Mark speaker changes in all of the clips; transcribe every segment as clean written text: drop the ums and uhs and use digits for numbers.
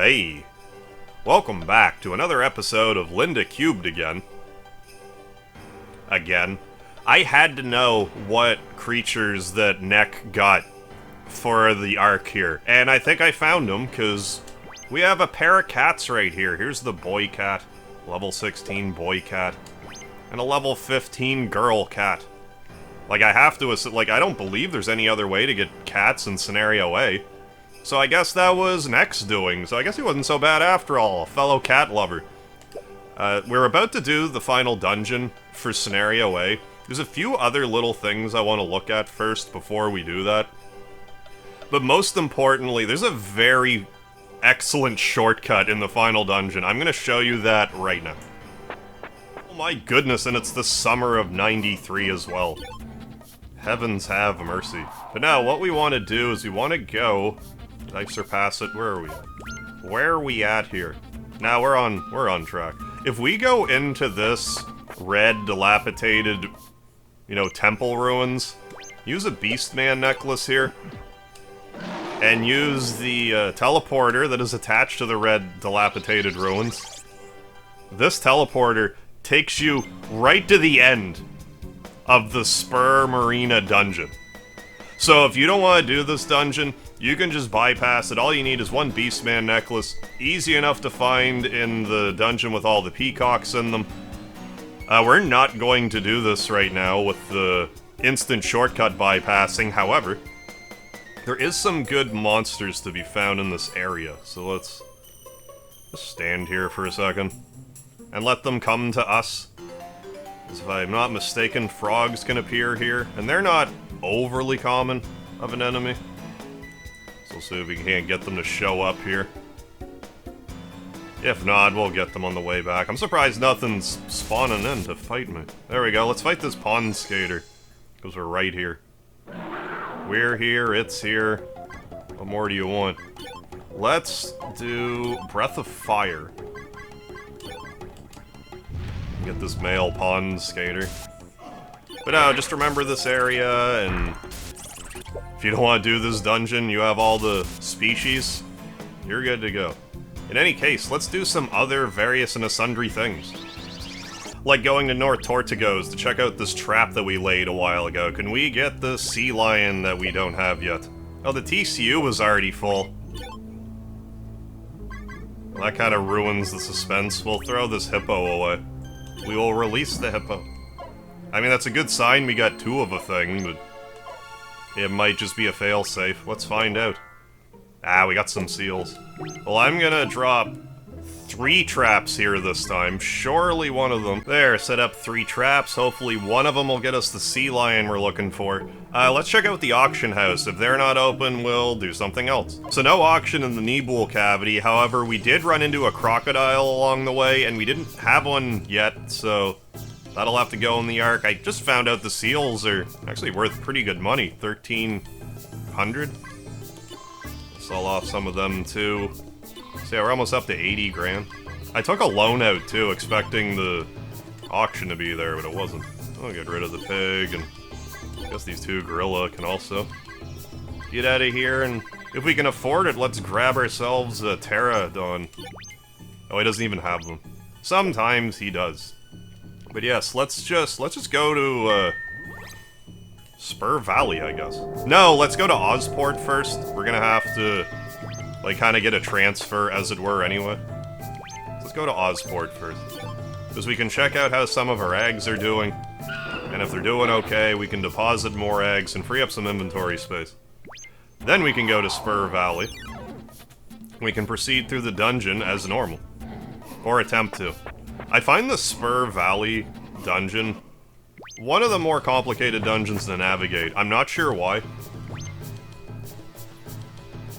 Speaker 1: Hey, welcome back to another episode of Linda³ Again. I had to know what creatures that Neck got for the arc here, and I think I found them, because we have a pair of cats right here. Here's the boy cat, level 16 boy cat, and a level 15 girl cat. Like, I have to, I don't believe there's any other way to get cats in Scenario A. So I guess that was Neck's doing, so I guess he wasn't so bad after all, a fellow cat lover. We're about to do the final dungeon for Scenario A. There's a few other little things I want to look at first before we do that. But most importantly, there's a very excellent shortcut in the final dungeon. I'm going to show you that right now. Oh my goodness, and it's the summer of '93 as well. Heavens have mercy. But now, what we want to do is we want to go... Did I surpass it? Where are we at? Where are we at here? Now we're on track. If we go into this red, dilapidated, temple ruins, use a Beastman necklace here, and use the teleporter that is attached to the red, dilapidated ruins. This teleporter takes you right to the end of the Spurr Marina dungeon. So if you don't want to do this dungeon, you can just bypass it. All you need is one Beastman necklace, easy enough to find in the dungeon with all the peacocks in them. We're not going to do this right now with the instant shortcut bypassing, however, there is some good monsters to be found in this area, so let's just stand here for a second and let them come to us. As if I'm not mistaken, frogs can appear here, and they're not overly common of an enemy. So we'll see if we can't get them to show up here. If not, we'll get them on the way back. I'm surprised nothing's spawning in to fight me. There we go, let's fight this pond skater, because we're right here. We're here, it's here. What more do you want? Let's do Breath of Fire. Get this male pond skater. But no, just remember this area, and if you don't want to do this dungeon, you have all the species, you're good to go. In any case, let's do some other various and sundry things. Like going to North Tortugo's to check out this trap that we laid a while ago. Can we get the sea lion that we don't have yet? Oh, the TCU was already full. Well, that kind of ruins the suspense. We'll throw this hippo away. We will release the hippo. I mean, that's a good sign we got two of a thing, but it might just be a failsafe. Let's find out. Ah, we got some seals. Well, I'm gonna drop 3 traps here this time. Surely one of them. There, set up 3 traps. Hopefully one of them will get us the sea lion we're looking for. Let's check out the auction house. If they're not open, we'll do something else. So no auction in the Nebul cavity. However, we did run into a crocodile along the way, and we didn't have one yet, so that'll have to go in the arc. I just found out the seals are actually worth pretty good money. 1,300? Sell off some of them too. So yeah, we're almost up to 80 grand. I took a loan out too, expecting the auction to be there, but it wasn't. I'll get rid of the pig, and I guess these 2 gorilla can also get out of here, and if we can afford it, let's grab ourselves a pterodon. Oh, he doesn't even have them. Sometimes he does. But yes, let's just go to Spurr Valley, I guess. No, let's go to Ozport first. We're gonna have to kind of get a transfer, as it were, anyway. Let's go to Ozport first, because we can check out how some of our eggs are doing, and if they're doing okay, we can deposit more eggs and free up some inventory space. Then we can go to Spurr Valley. We can proceed through the dungeon as normal, or attempt to. I find the Spurr Valley dungeon one of the more complicated dungeons to navigate. I'm not sure why.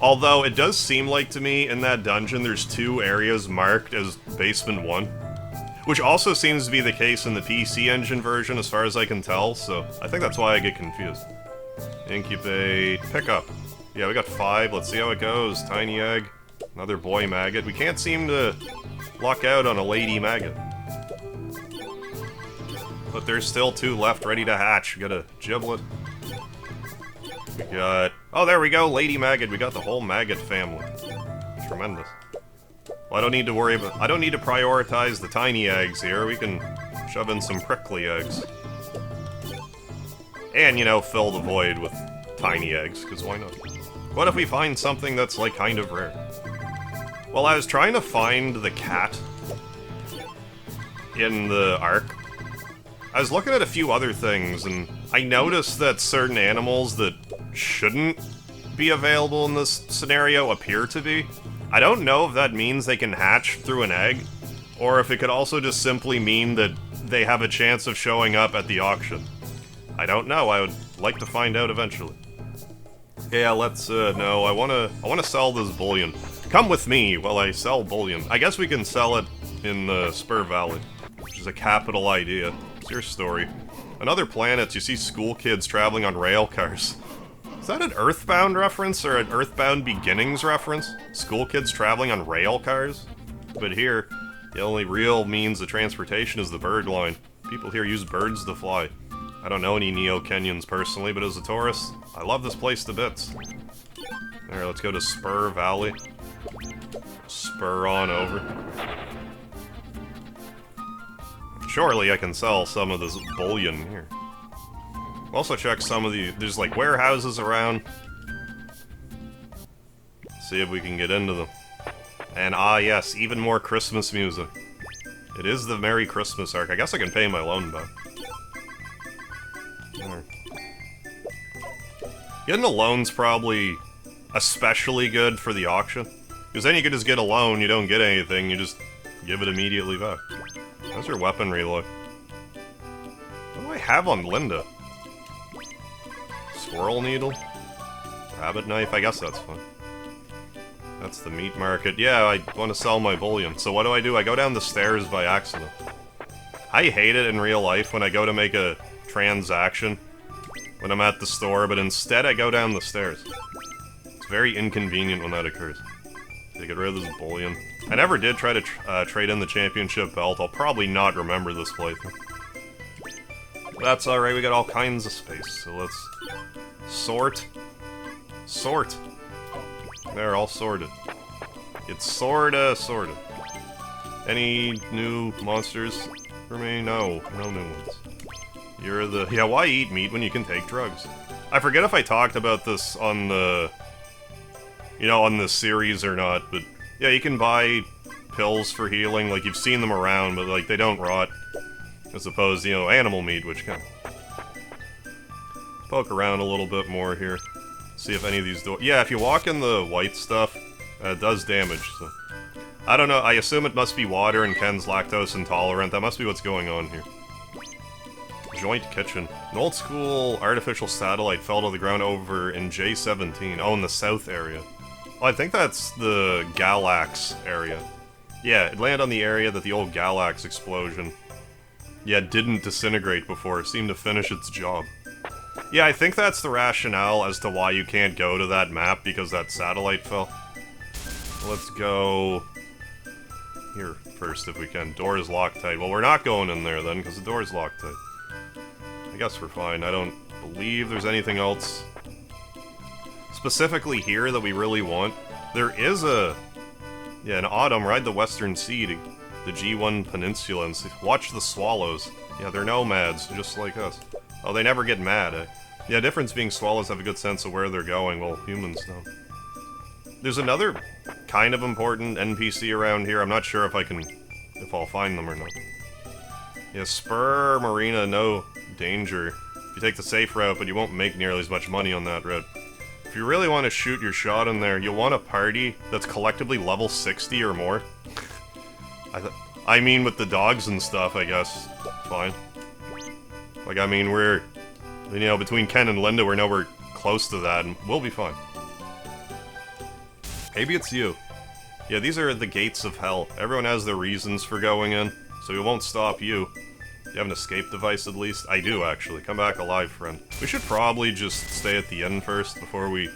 Speaker 1: Although, it does seem like to me, in that dungeon, there's 2 areas marked as Basement 1. Which also seems to be the case in the PC Engine version, as far as I can tell, so I think that's why I get confused. Incubate. Pick up. Yeah, we got 5. Let's see how it goes. Tiny egg. Another boy maggot. We can't seem to luck out on a lady maggot. But there's still 2 left ready to hatch. We got a giblet. We got... Oh, there we go, Lady Maggot. We got the whole maggot family. Tremendous. Well, I don't need to worry about... I don't need to prioritize the tiny eggs here. We can shove in some prickly eggs. And, you know, fill the void with tiny eggs, because why not? What if we find something that's, like, kind of rare? Well, I was trying to find the cat in the Ark. I was looking at a few other things, and I noticed that certain animals that shouldn't be available in this scenario appear to be. I don't know if that means they can hatch through an egg, or if it could also just simply mean that they have a chance of showing up at the auction. I don't know, I would like to find out eventually. Yeah, let's, no, I wanna sell this bullion. Come with me while I sell bullion. I guess we can sell it in the Spurr Valley, which is a capital idea. It's your story. On other planets, you see school kids traveling on rail cars. Is that an Earthbound reference, or an Earthbound Beginnings reference? School kids traveling on rail cars? But here, the only real means of transportation is the bird line. People here use birds to fly. I don't know any Neo-Kenyans personally, but as a tourist, I love this place to bits. Alright, let's go to Spurr Valley. Spur on over. Surely I can sell some of this bullion here. Also check some of the... There's like warehouses around. See if we can get into them. And ah yes, even more Christmas music. It is the Merry Christmas arc. I guess I can pay my loan back. Getting a loan's probably especially good for the auction. Because then you can just get a loan, you don't get anything, you just give it immediately back. How's your weaponry look? What do I have on Linda? Squirrel needle? Rabbit knife? I guess that's fine. That's the meat market. Yeah, I want to sell my bullion. So what do? I go down the stairs by accident. I hate it in real life when I go to make a transaction when I'm at the store, but instead I go down the stairs. It's very inconvenient when that occurs. To get rid of this bullion. I never did try to trade in the championship belt. I'll probably not remember this playthrough. That's alright, we got all kinds of space, so let's sort. Sort. They're all sorted. It's sorta sorted. Any new monsters for me? No, no new ones. You're the... Yeah, why eat meat when you can take drugs? I forget if I talked about this on the... You know, on the series or not, but... Yeah, you can buy pills for healing, like, you've seen them around, but, like, they don't rot. As opposed to, you know, animal meat, which can... Poke around a little bit more here. See if any of these do... Yeah, if you walk in the white stuff, it does damage, so... I don't know, I assume it must be water and Ken's lactose intolerant. That must be what's going on here. Joint kitchen. An old school artificial satellite fell to the ground over in J17. Oh, in the south area. Well, I think that's the Galax area. Yeah, it landed on the area that the old Galax explosion... Yeah, didn't disintegrate before. It seemed to finish its job. Yeah, I think that's the rationale as to why you can't go to that map, because that satellite fell. Let's go... here first, if we can. Door is locked tight. Well, we're not going in there, then, because the door is locked tight. I guess we're fine. I don't believe there's anything else specifically here that we really want. There is a... Yeah, in autumn, ride the Western Sea to the G1 Peninsula and watch the swallows. Yeah, they're nomads, just like us. Oh, they never get mad, eh? Yeah, difference being swallows have a good sense of where they're going, while humans don't. There's another kind of important NPC around here. I'm not sure if I'll find them or not. Yeah, Spurr, Marina, no danger. If you take the safe route, but you won't make nearly as much money on that route. If you really want to shoot your shot in there, you'll want a party that's collectively level 60 or more. I mean, with the dogs and stuff, I guess. Fine. Like, I mean, we're... You know, between Ken and Linda, we're nowhere close to that, and we'll be fine. Maybe it's you. Yeah, these are the gates of hell. Everyone has their reasons for going in, so it won't stop you. You have an escape device, at least? I do, actually. Come back alive, friend. We should probably just stay at the end first, before we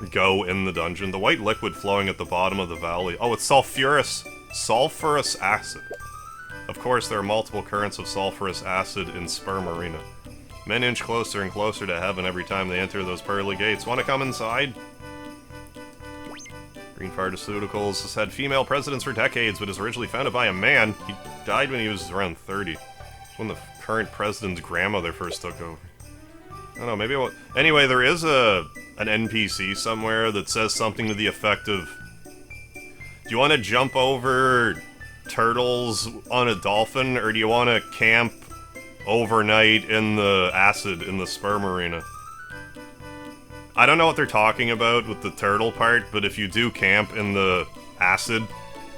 Speaker 1: go in the dungeon. The white liquid flowing at the bottom of the valley. Oh, it's sulfurous acid. Of course, there are multiple currents of sulfurous acid in Spurr Marina. Men inch closer and closer to heaven every time they enter those pearly gates. Want to come inside? Green Pharmaceuticals has had female presidents for decades, but is originally founded by a man. He died when he was around 30. When the current president's grandmother first took over. I don't know, maybe I won't... Anyway, there is an NPC somewhere that says something to the effect of... Do you want to jump over turtles on a dolphin, or do you want to camp overnight in the acid in the Spurr Marina? I don't know what they're talking about with the turtle part, but if you do camp in the acid,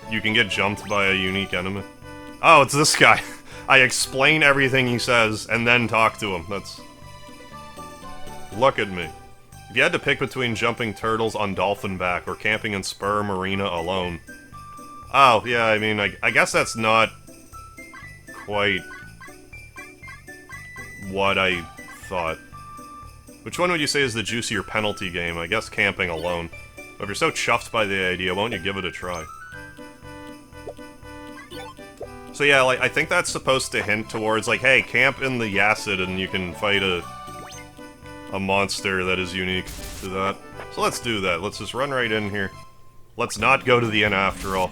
Speaker 1: you can get jumped by a unique enemy. Oh, it's this guy. I explain everything he says, and then talk to him. That's... Look at me. If you had to pick between jumping turtles on dolphin back or camping in Spurr Marina alone... Oh, yeah, I mean, I guess that's not quite what I thought. Which one would you say is the juicier penalty game? I guess camping alone. But if you're so chuffed by the idea, why don't you give it a try? So yeah, like, I think that's supposed to hint towards, like, hey, camp in the acid and you can fight a monster that is unique to that. So let's do that. Let's just run right in here. Let's not go to the inn after all.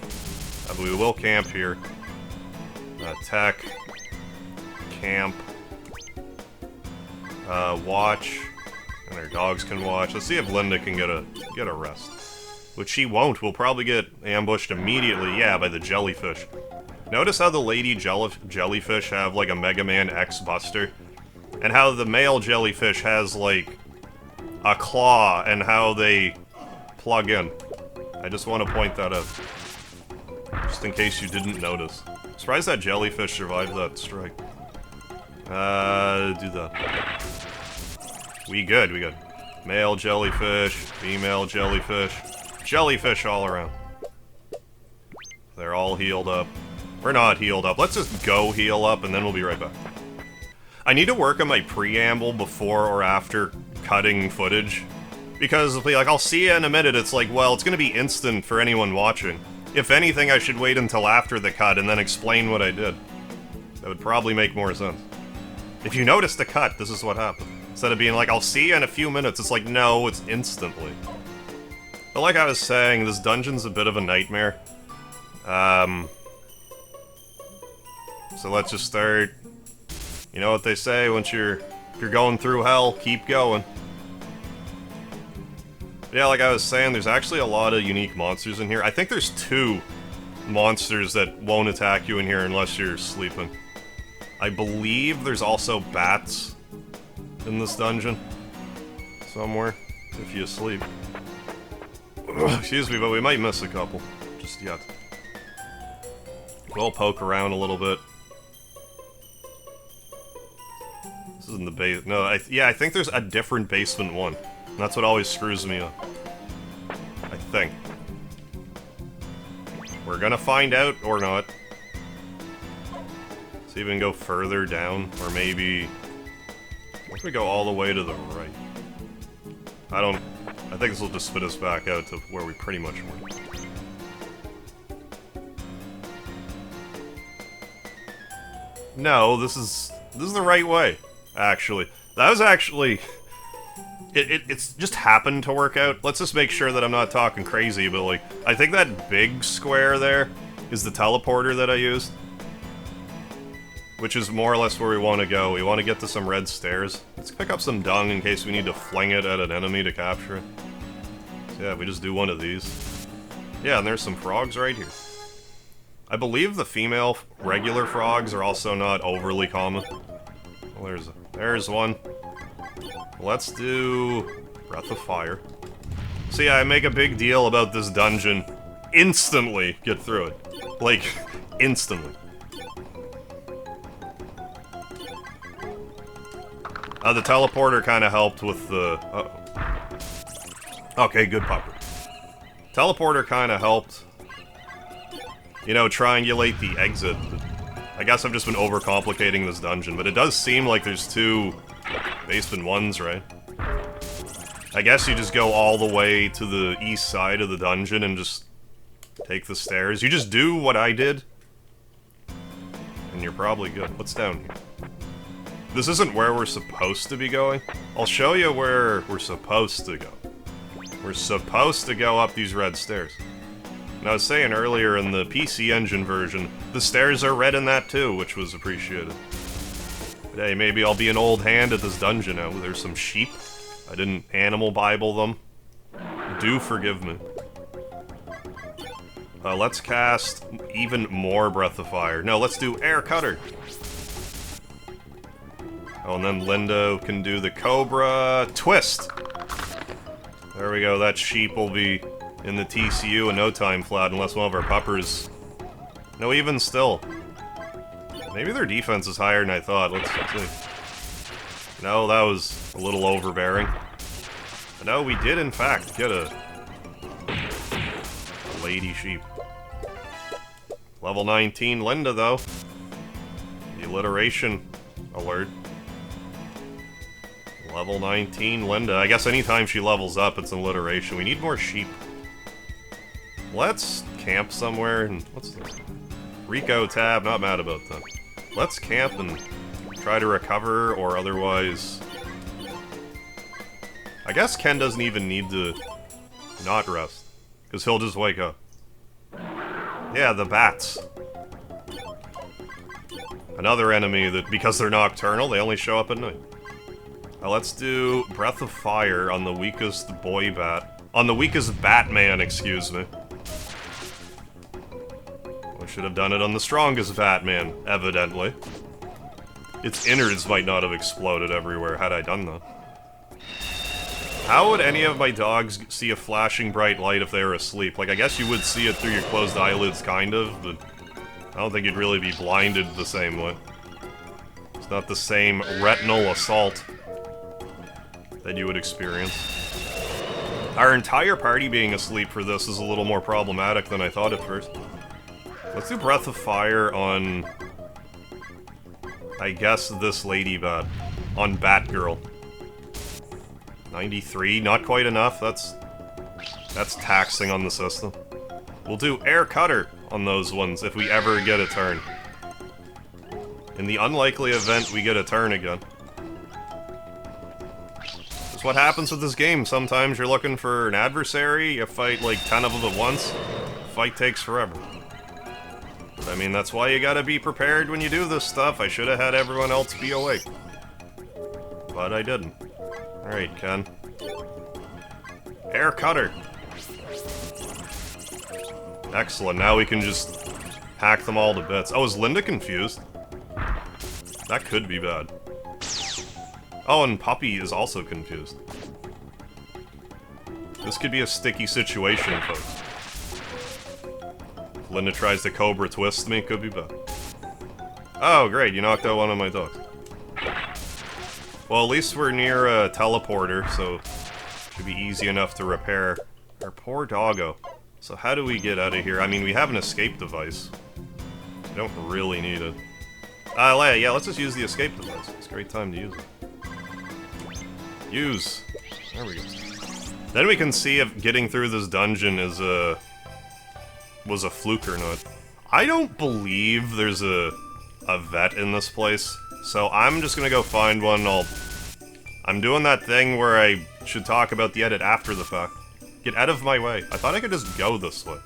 Speaker 1: But we will camp here. Tech. Camp. Watch. And our dogs can watch. Let's see if Linda can get a rest. Which she won't. We'll probably get ambushed immediately, yeah, by the jellyfish. Notice how the lady jellyfish have, like, a Mega Man X Buster? And how the male jellyfish has, like, a claw, and how they plug in. I just want to point that out. Just in case you didn't notice. Surprised that jellyfish survived that strike. Do that. We good. Male jellyfish, female jellyfish, jellyfish all around. They're all healed up. We're not healed up. Let's just go heal up, and then we'll be right back. I need to work on my preamble before or after cutting footage. Because, like, I'll see you in a minute, it's like, well, it's gonna be instant for anyone watching. If anything, I should wait until after the cut and then explain what I did. That would probably make more sense. If you notice the cut, this is what happened. Instead of being like, I'll see you in a few minutes, it's like, no, it's instantly. But like I was saying, this dungeon's a bit of a nightmare. So let's just start. You know what they say, once you're going through hell, keep going. Yeah, like I was saying, there's actually a lot of unique monsters in here. I think there's 2 monsters that won't attack you in here unless you're sleeping. I believe there's also bats in this dungeon somewhere, if you sleep. Excuse me, but we might miss a couple, just yet. We'll poke around a little bit. This isn't the base. No, yeah, I think there's a different basement one. And that's what always screws me up. I think. We're gonna find out, or not. Let's even go further down, or maybe... What if we go all the way to the right? I think this will just spit us back out to where we pretty much were. No, this is the right way, actually. That was actually... It's just happened to work out. Let's just make sure that I'm not talking crazy, but, like, I think that big square there is the teleporter that I used. Which is more or less where we want to go. We want to get to some red stairs. Let's pick up some dung in case we need to fling it at an enemy to capture it. So yeah, we just do one of these. Yeah, and there's some frogs right here. I believe the female regular frogs are also not overly common. Well, there's one. Let's do Breath of Fire. So yeah, I make a big deal about this dungeon. Instantly get through it. Like, instantly. The teleporter kind of helped with the... Okay, good pupper. Teleporter kind of helped, you know, triangulate the exit. I guess I've just been overcomplicating this dungeon, but it does seem like there's 2 basement ones, right? I guess you just go all the way to the east side of the dungeon and just take the stairs. You just do what I did, and you're probably good. What's down here? This isn't where we're supposed to be going. I'll show you where we're supposed to go. We're supposed to go up these red stairs. And I was saying earlier in the PC Engine version, the stairs are red in that too, which was appreciated. But hey, maybe I'll be an old hand at this dungeon now. There's some sheep. I didn't animal Bible them. Do forgive me. Let's cast even more Breath of Fire. No, let's do Air Cutter. Oh, and then Linda can do the Cobra Twist. There we go, that sheep will be in the TCU in no time flat unless one of our puppers... No, even still. Maybe their defense is higher than I thought. Let's see. No, that was a little overbearing. But no, we did in fact get a lady sheep. Level 19 Linda, though. The alliteration alert. Level 19 Linda. I guess anytime she levels up, it's an alliteration. We need more sheep. Let's camp somewhere and... What's this? Rico tab, not mad about that. Let's camp and try to recover, or otherwise... I guess Ken doesn't even need to not rest, because he'll just wake up. Yeah, the bats. Another enemy that, because they're nocturnal, they only show up at night. Let's do Breath of Fire on the weakest boy bat. On the weakest Batman, excuse me. I should have done it on the strongest Batman, evidently. Its innards might not have exploded everywhere had I done that. How would any of my dogs see a flashing bright light if they were asleep? Like, I guess you would see it through your closed eyelids, kind of, but I don't think you'd really be blinded the same way. It's not the same retinal assault that you would experience. Our entire party being asleep for this is a little more problematic than I thought at first. Let's do Breath of Fire on... I guess this lady bat. On Batgirl. 93, not quite enough, that's taxing on the system. We'll do Air Cutter on those ones if we ever get a turn. In the unlikely event we get a turn again. That's what happens with this game. Sometimes you're looking for an adversary, you fight like 10 of them at once, the fight takes forever. But I mean, that's why you gotta be prepared when you do this stuff. I should have had everyone else be awake. But I didn't. Alright, Ken. Air Cutter! Excellent, now we can just hack them all to bits. Oh, is Linda confused? That could be bad. Oh, and Puppy is also confused. This could be a sticky situation, folks. If Linda tries to Cobra Twist me, could be bad. Oh, great, you knocked out one of my dogs. Well, at least we're near a teleporter, so it should be easy enough to repair. Our poor doggo. So how do we get out of here? I mean, we have an escape device. We don't really need it. Yeah, let's just use the escape device. It's a great time to use it. Use. There we go. Then we can see if getting through this dungeon is was a fluke or not. I don't believe there's a vet in this place. So I'm just gonna go find one. I'm doing that thing where I should talk about the edit after the fact. Get out of my way. I thought I could just go this way.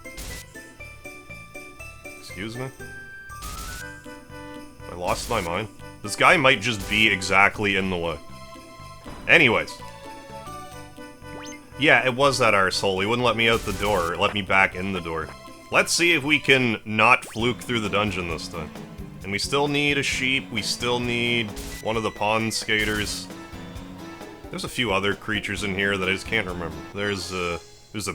Speaker 1: Excuse me? I lost my mind. This guy might just be exactly in the way. Anyways. Yeah, it was that arsehole. He wouldn't let me out the door. Let me back in the door. Let's see if we can not fluke through the dungeon this time. And we still need a sheep, we still need one of the pond skaters. There's a few other creatures in here that I just can't remember. There's a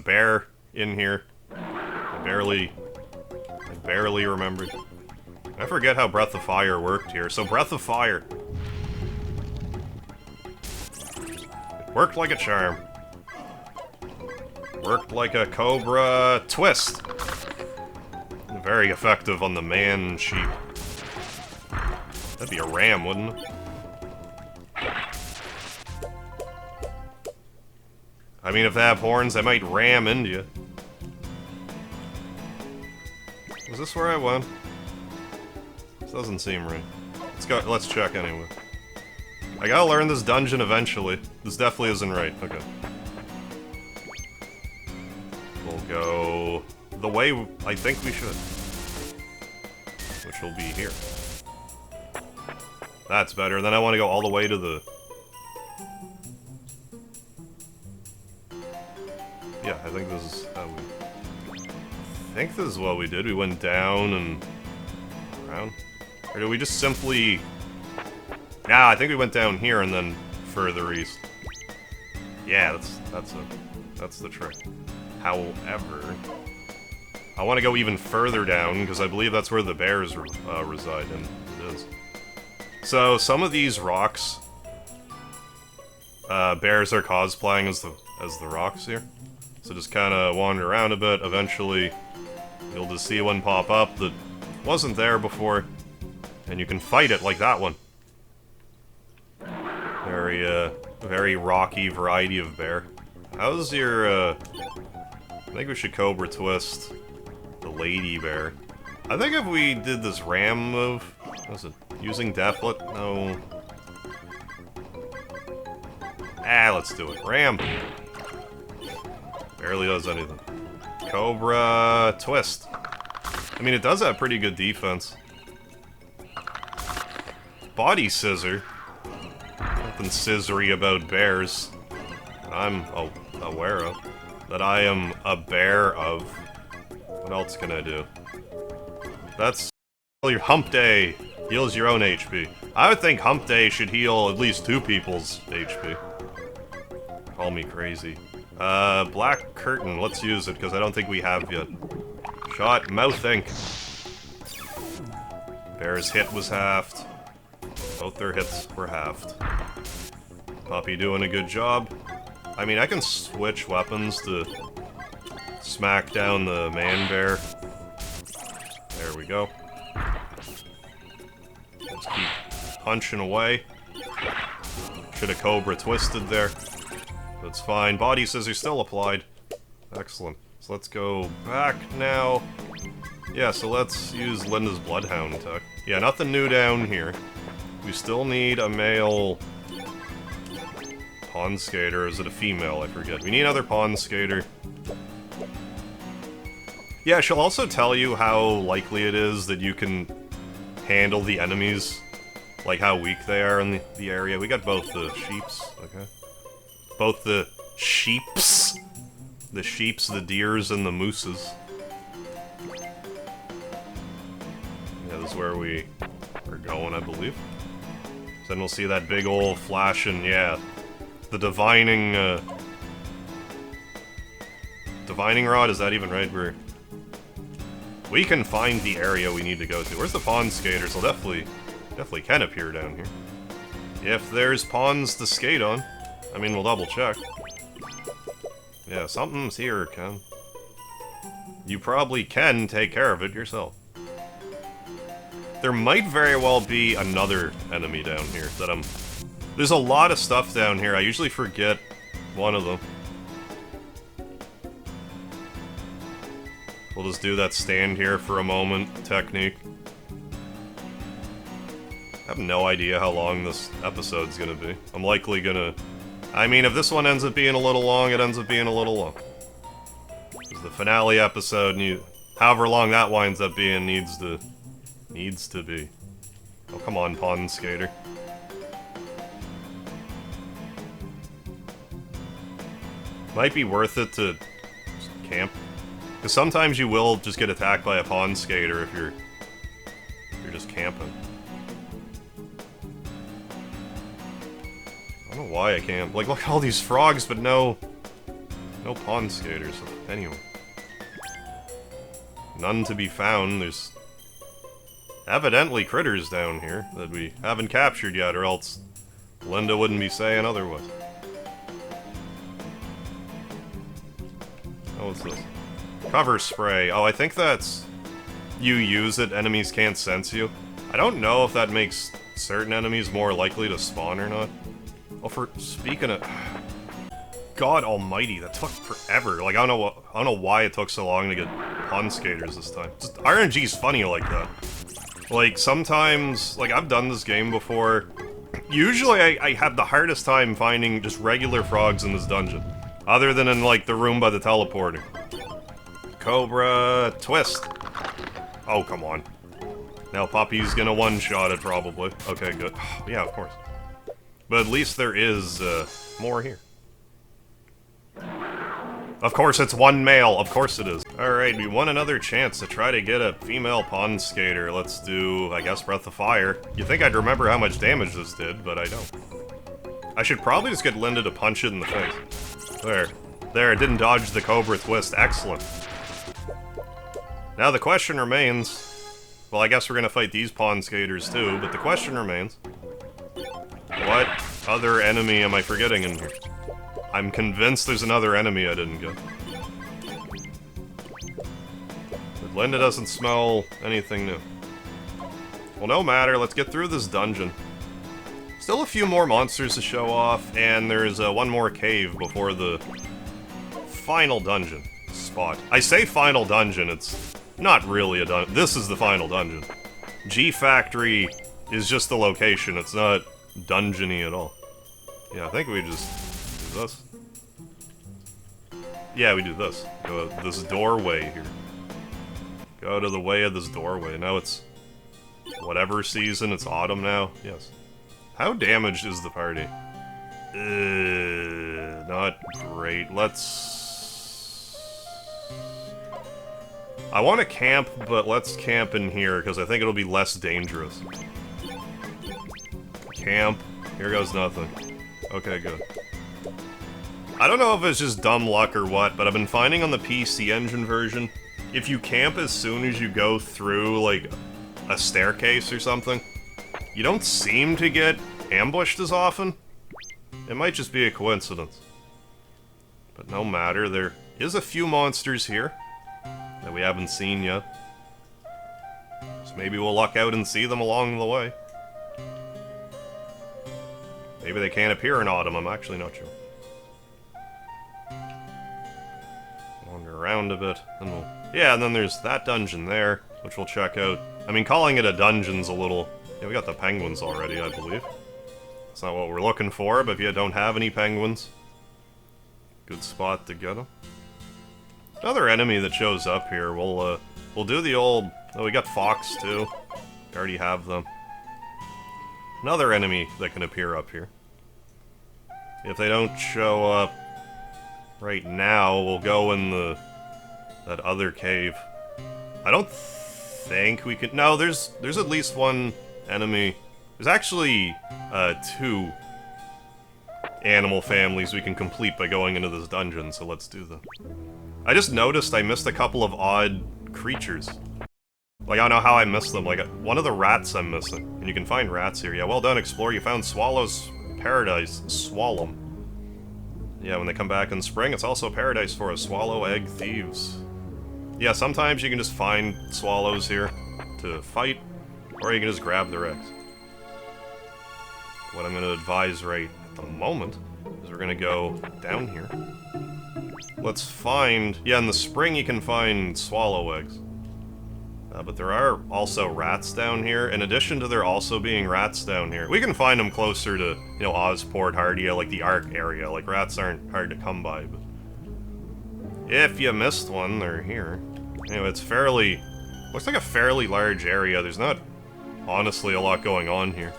Speaker 1: bear in here. I barely remembered. I forget how Breath of Fire worked here. So Breath of Fire. It worked like a charm. Worked like a Cobra Twist. Very effective on the man sheep. That'd be a ram, wouldn't it? I mean, if they have horns, they might ram into you. Is this where I went? This doesn't seem right. Let's check anyway. I gotta learn this dungeon eventually. This definitely isn't right. Okay. the way I think we should. Which will be here. That's better. Then I want to go all the way to the... Yeah, I think this is how we... I think this is what we did. We went down and... around? Or did we just simply... Nah, I think we went down here and then further east. Yeah, that's the trick. However... I want to go even further down, because I believe that's where the bears reside, and it is. So, some of these rocks... bears are cosplaying as the rocks here. So just kind of wander around a bit, eventually you'll just see one pop up that wasn't there before, and you can fight it like that one. Very rocky variety of bear. How's your, I think we should Cobra Twist the lady bear. I think if we did this ram move, what was it? Using Deathlet? No. Let's do it. Ram! Barely does anything. Cobra Twist. I mean, it does have pretty good defense. Body Scissor. Nothing scissory about bears. I'm aware of. That I am a bear of. What else can I do? That's your Hump Day. Heals your own HP. I would think Hump Day should heal at least 2 people's HP. Call me crazy. Black Curtain. Let's use it, because I don't think we have yet. Shot. Mouth Ink. Bear's hit was halved. Both their hits were halved. Puppy doing a good job. I mean, I can switch weapons to smack down the man bear. There we go. Let's keep punching away. Should have Cobra Twisted there. That's fine. Body Scissor still applied. Excellent. So let's go back now. Yeah, so let's use Linda's Bloodhound tech. Yeah, nothing new down here. We still need a male Pond Skater. Or is it a female? I forget. We need another Pond Skater. Yeah, she'll also tell you how likely it is that you can handle the enemies. Like how weak they are in the area. We got both the sheeps, okay? Both the sheeps. The sheeps, the deers, and the mooses. Yeah, this is where we are going, I believe. So then we'll see that big old flashing, yeah. The divining, Divining Rod, is that even right? We can find the area we need to go to. Where's the Pond Skaters? They'll definitely can appear down here. If there's ponds to skate on. I mean, we'll double check. Yeah, something's here, Ken. You probably can take care of it yourself. There might very well be another enemy down here that I'm... There's a lot of stuff down here. I usually forget one of them. We'll just do that stand here for a moment technique. I have no idea how long this episode's gonna be. I'm likely gonna... I mean, if this one ends up being a little long, it ends up being a little long. Because the finale episode, and however long that winds up being, needs to be. Oh, come on, Pond Skater. Might be worth it to just camp. Because sometimes you will just get attacked by a Pond Skater if you're just camping. I don't know why I can't. Like, look at all these frogs, but no Pond Skaters. Anyway. None to be found. There's evidently critters down here that we haven't captured yet, or else Linda wouldn't be saying otherwise. Oh, what's this? Cover spray. Oh, I think that's... You use it, enemies can't sense you. I don't know if that makes certain enemies more likely to spawn or not. Oh, speaking of... God almighty, that took forever. Like, I don't know why it took so long to get Pond Skaters this time. Just, RNG's funny like that. Like, sometimes... Like, I've done this game before. Usually, I have the hardest time finding just regular frogs in this dungeon. Other than in, like, the room by the teleporter. Cobra twist. Oh, come on. Now Puppy's gonna one-shot it, probably. Okay, good. Yeah, of course. But at least there is, more here. Of course it's one male, of course it is. Alright, we won another chance to try to get a female pond skater. Let's do, I guess, Breath of Fire. You'd think I'd remember how much damage this did, but I don't. I should probably just get Linda to punch it in the face. There. There, it didn't dodge the Cobra twist. Excellent. Now the question remains... Well, I guess we're gonna fight these pond skaters too, but the question remains... What other enemy am I forgetting in here? I'm convinced there's another enemy I didn't get. But Linda doesn't smell anything new. Well, no matter, let's get through this dungeon. Still a few more monsters to show off, and there's one more cave before the final dungeon spot. I say final dungeon, it's not really a dungeon. This is the final dungeon. G Factory is just the location, it's not dungeony at all. Yeah, I think we just do this. Yeah, we do this. Go this doorway here. Go to the way of this doorway. Now it's whatever season, it's autumn now. Yes. How damaged is the party? Not great. Let's... I want to camp, but let's camp in here, because I think it'll be less dangerous. Camp. Here goes nothing. Okay, good. I don't know if it's just dumb luck or what, but I've been finding on the PC Engine version, if you camp as soon as you go through, like, a staircase or something, you don't seem to get ambushed as often. It might just be a coincidence. But no matter, there is a few monsters here that we haven't seen yet. So maybe we'll luck out and see them along the way. Maybe they can't appear in autumn, I'm actually not sure. Wander around a bit, and we'll... Yeah, and then there's that dungeon there, which we'll check out. I mean, calling it a dungeon's a little... Yeah, we got the penguins already, I believe. That's not what we're looking for, but if you don't have any penguins, good spot to get them. Another enemy that shows up here, we'll do the old... Oh, we got fox, too. We already have them. Another enemy that can appear up here. If they don't show up right now, we'll go in that other cave. I don't think we can... No, there's at least one enemy. There's actually 2 animal families we can complete by going into this dungeon, so let's do them. I just noticed I missed a couple of odd creatures. Like, I don't know how I missed them. Like, one of the rats I'm missing. And you can find rats here. Yeah, well done, Explorer. You found Swallow's Paradise. Swallow. Yeah, when they come back in spring, it's also paradise for us. Swallow egg thieves. Yeah, sometimes you can just find swallows here to fight, or you can just grab their eggs. What I'm going to advise right at the moment is we're going to go down here. Let's find... Yeah, in the spring you can find swallow eggs. But there are also rats down here. In addition to there also being rats down here, we can find them closer to, you know, Osport, Hardia, like the Ark area. Like, rats aren't hard to come by, but... If you missed one, they're here. Anyway, it's fairly... Looks like a fairly large area. There's not, honestly, a lot going on here.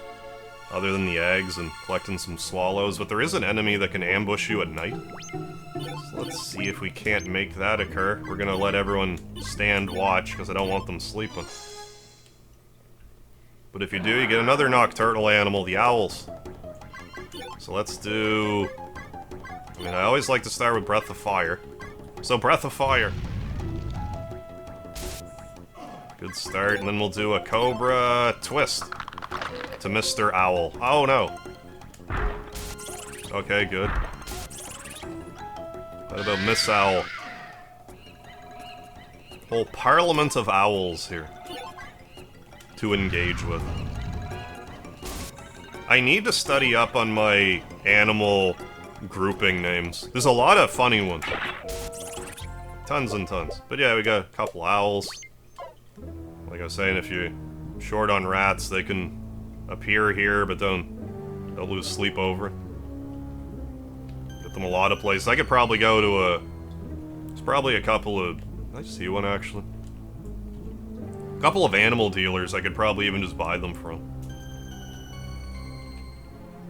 Speaker 1: Other than the eggs and collecting some swallows. But there is an enemy that can ambush you at night. So let's see if we can't make that occur. We're gonna let everyone stand watch, because I don't want them sleeping. But if you do, you get another nocturnal animal, the owls. So let's do... I mean, I always like to start with Breath of Fire. So, Breath of Fire. Good start, and then we'll do a Cobra twist to Mr. Owl. Oh, no. Okay, good. What about Miss Owl? Whole parliament of owls here to engage with. I need to study up on my animal grouping names. There's a lot of funny ones. Tons and tons. But yeah, we got a couple owls. Like I was saying, if you're short on rats, they can appear here, but they'll lose sleep over it. Get them a lot of places. I could probably go to a... There's probably a couple of I see one, actually. A couple of animal dealers I could probably even just buy them from.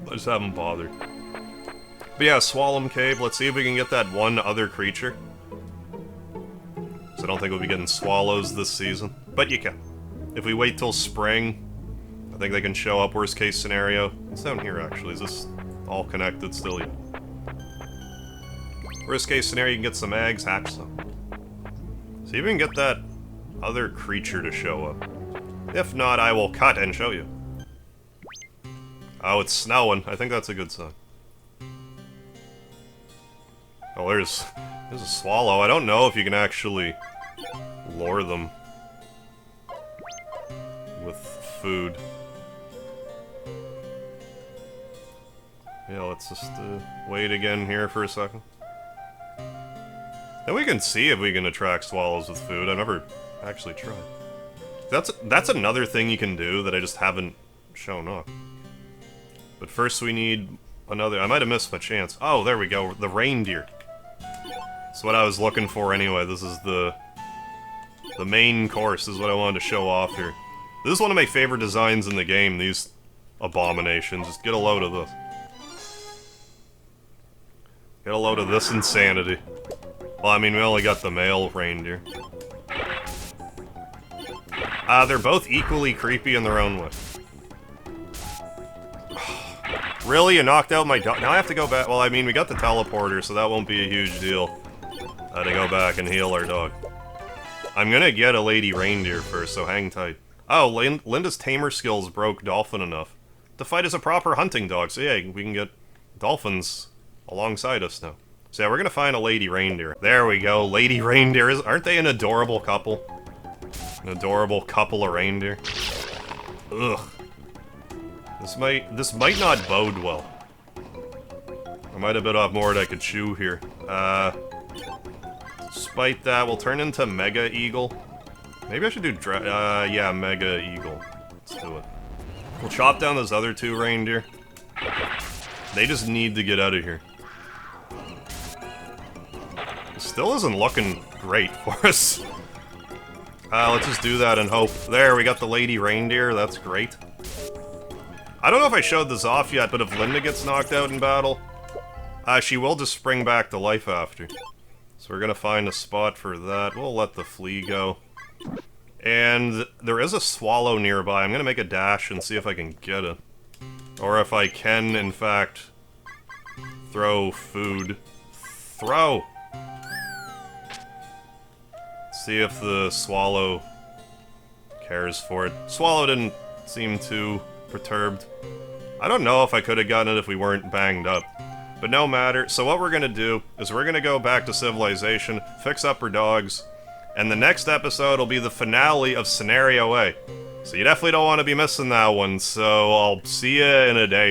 Speaker 1: I just haven't bothered. But yeah, Swallow Cave. Let's see if we can get that one other creature. So I don't think we'll be getting swallows this season. But you can. If we wait till spring, I think they can show up, worst case scenario. It's down here, actually. Is this all connected still? Yeah. Worst case scenario, you can get some eggs, hatch them. See if we can get that other creature to show up. If not, I will cut and show you. Oh, it's snowing. I think that's a good sign. Oh, there's a swallow. I don't know if you can actually lure them with food. Yeah, let's just wait again here for a second. Then we can see if we can attract swallows with food. I've never actually tried. That's another thing you can do that I just haven't shown up. But first we need another... I might have missed my chance. Oh, there we go. The reindeer. That's what I was looking for anyway. This is the main course. This is what I wanted to show off here. This is one of my favorite designs in the game, these abominations. Just get a load of this. Get a load of this insanity. Well, I mean, we only got the male reindeer. They're both equally creepy in their own way. Really? You knocked out my dog? Now I have to go back. Well, I mean, we got the teleporter, so that won't be a huge deal. To go back and heal our dog. I'm gonna get a lady reindeer first, so hang tight. Oh, Linda's tamer skills broke Dolphin enough to fight as a proper hunting dog, so yeah, we can get dolphins alongside us now. So yeah, we're gonna find a lady reindeer. There we go, lady reindeer. Aren't they an adorable couple? An adorable couple of reindeer. Ugh. This might not bode well. I might have bit off more than I could chew here. Despite that, we'll turn into Mega Eagle. Maybe I should do yeah, Mega Eagle. Let's do it. We'll chop down those other two reindeer. They just need to get out of here. It still isn't looking great for us. Let's just do that and hope. There, we got the lady reindeer. That's great. I don't know if I showed this off yet, but if Linda gets knocked out in battle, she will just spring back to life after. So we're gonna find a spot for that. We'll let the flea go. And there is a swallow nearby. I'm gonna make a dash and see if I can get it. Or if I can, in fact, throw food. Throw! See if the swallow cares for it. Swallow didn't seem too perturbed. I don't know if I could have gotten it if we weren't banged up. But no matter. So what we're gonna do is we're gonna go back to civilization, fix up our dogs, and the next episode will be the finale of Scenario A. So you definitely don't want to be missing that one, so I'll see you in a day.